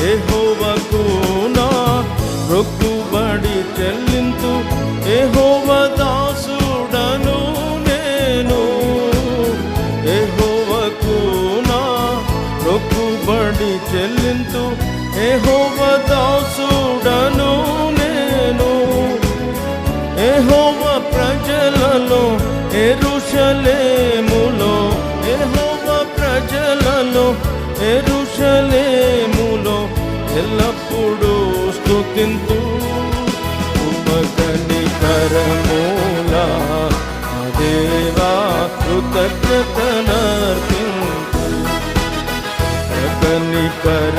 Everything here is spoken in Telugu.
యెహోవాకు నా మొక్కుబడి చెల్లింతు, యెహోవా దాసుడను నేను. యెహోవాకు నా మొక్కుబడి చెల్లింతు, యెహోవా దాసుడను నేను. యెహోవా ప్రజలలో యెరూషలేములో, యెహోవా ప్రజలలో యెరూషలేములో ఎల్లప్పుడూ స్తుతింతు. ఉపకనికరములా దేవా కృతజ్ఞతనర్పింతు. కనికర